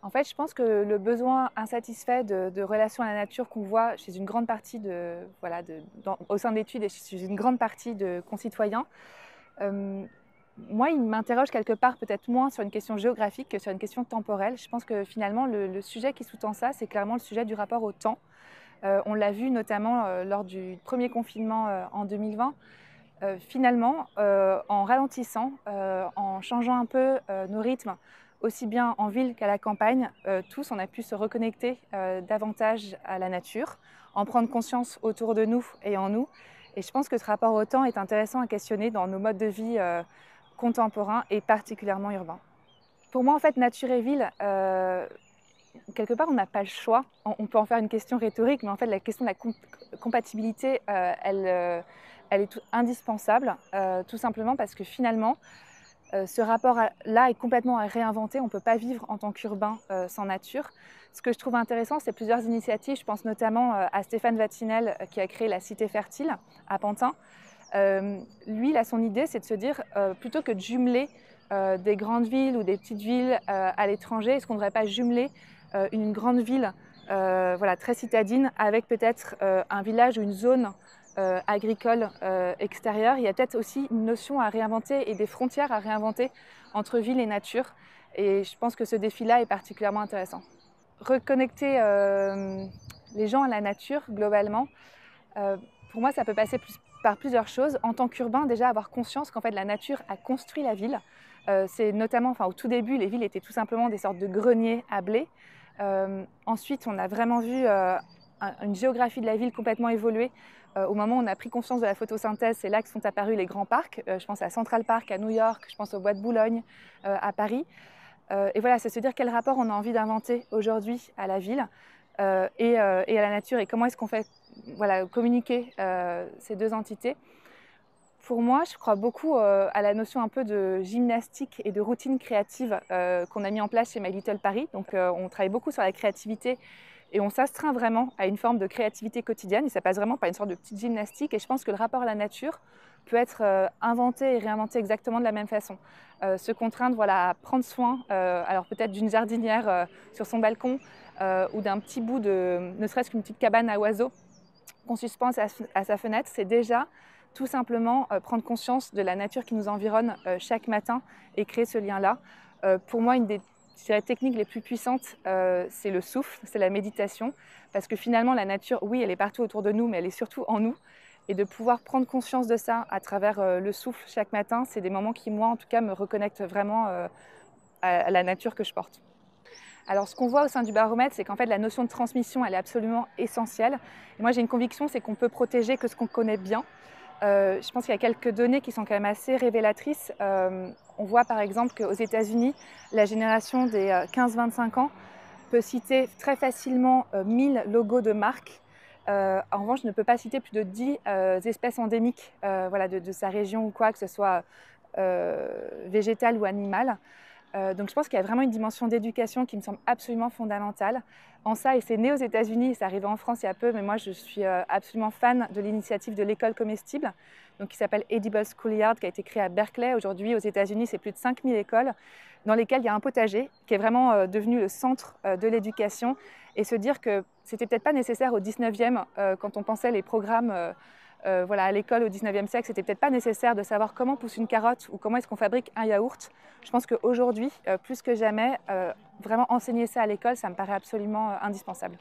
En fait, je pense que le besoin insatisfait de relation à la nature qu'on voit chez une grande partie au sein d'études et chez une grande partie de concitoyens, euh, moi, il m'interroge quelque part peut-être moins sur une question géographique que sur une question temporelle. Je pense que finalement, le sujet qui sous-tend ça, c'est clairement le sujet du rapport au temps. On l'a vu notamment lors du premier confinement en 2020. Finalement, en ralentissant, en changeant un peu nos rythmes, aussi bien en ville qu'à la campagne, tous, on a pu se reconnecter davantage à la nature, en prendre conscience autour de nous et en nous. Et je pense que ce rapport au temps est intéressant à questionner dans nos modes de vie contemporains et particulièrement urbains. Pour moi, en fait, nature et ville, quelque part, on n'a pas le choix. On peut en faire une question rhétorique, mais en fait, la question de la compatibilité, elle est indispensable, tout simplement parce que finalement, ce rapport-là est complètement à réinventer. On ne peut pas vivre en tant qu'urbain sans nature. Ce que je trouve intéressant, c'est plusieurs initiatives. Je pense notamment à Stéphane Vatinel qui a créé la Cité Fertile à Pantin. Lui, là, son idée, c'est de se dire, plutôt que de jumeler des grandes villes ou des petites villes à l'étranger, est-ce qu'on ne devrait pas jumeler une grande ville très citadine avec peut-être un village ou une zone agricole extérieure. Il y a peut-être aussi une notion à réinventer et des frontières à réinventer entre ville et nature. Et je pense que ce défi-là est particulièrement intéressant. Reconnecter les gens à la nature, globalement, pour moi, ça peut passer par plusieurs choses. En tant qu'urbain, déjà avoir conscience qu'en fait, la nature a construit la ville. C'est notamment, au tout début, les villes étaient tout simplement des sortes de greniers à blé. Ensuite, on a vraiment vu une géographie de la ville complètement évoluer. Au moment où on a pris conscience de la photosynthèse, c'est là que sont apparus les grands parcs. Je pense à Central Park à New York, je pense au Bois de Boulogne à Paris. Et voilà, c'est se dire quel rapport on a envie d'inventer aujourd'hui à la ville et à la nature et comment est-ce qu'on fait communiquer ces deux entités. Pour moi, je crois beaucoup à la notion un peu de gymnastique et de routine créative qu'on a mis en place chez My Little Paris. Donc, on travaille beaucoup sur la créativité et on s'astreint vraiment à une forme de créativité quotidienne. Et ça passe vraiment par une sorte de petite gymnastique. Et je pense que le rapport à la nature peut être inventé et réinventé exactement de la même façon. Se contraindre à prendre soin, alors peut-être d'une jardinière sur son balcon ou d'un petit bout de, ne serait-ce qu'une petite cabane à oiseaux qu'on suspend à sa fenêtre, c'est déjà tout simplement prendre conscience de la nature qui nous environne chaque matin et créer ce lien-là. Pour moi, une des techniques les plus puissantes, c'est le souffle, c'est la méditation, parce que finalement, la nature, oui, elle est partout autour de nous, mais elle est surtout en nous. Et de pouvoir prendre conscience de ça à travers le souffle chaque matin, c'est des moments qui, moi, en tout cas, me reconnectent vraiment à la nature que je porte. Alors, ce qu'on voit au sein du baromètre, c'est qu'en fait, la notion de transmission, elle est absolument essentielle. Et moi, j'ai une conviction, c'est qu'on peut protéger que ce qu'on connaît bien. Je pense qu'il y a quelques données qui sont quand même assez révélatrices. On voit par exemple qu'aux États-Unis, la génération des 15-25 ans peut citer très facilement 1000 logos de marques. En revanche, ne peut pas citer plus de 10 espèces endémiques de sa région ou quoi, que ce soit végétale ou animale. Donc je pense qu'il y a vraiment une dimension d'éducation qui me semble absolument fondamentale en ça, et c'est né aux États-Unis, c'est arrivé en France il y a peu, mais moi je suis absolument fan de l'initiative de l'école comestible, donc qui s'appelle Edible Schoolyard, qui a été créée à Berkeley. Aujourd'hui aux États-Unis, c'est plus de 5000 écoles dans lesquelles il y a un potager qui est vraiment devenu le centre de l'éducation, et se dire que c'était peut-être pas nécessaire au 19e, quand on pensait les programmes à l'école au 19e siècle, c'était peut-être pas nécessaire de savoir comment pousse une carotte ou comment est-ce qu'on fabrique un yaourt. Je pense qu'aujourd'hui, plus que jamais, vraiment enseigner ça à l'école, ça me paraît absolument indispensable.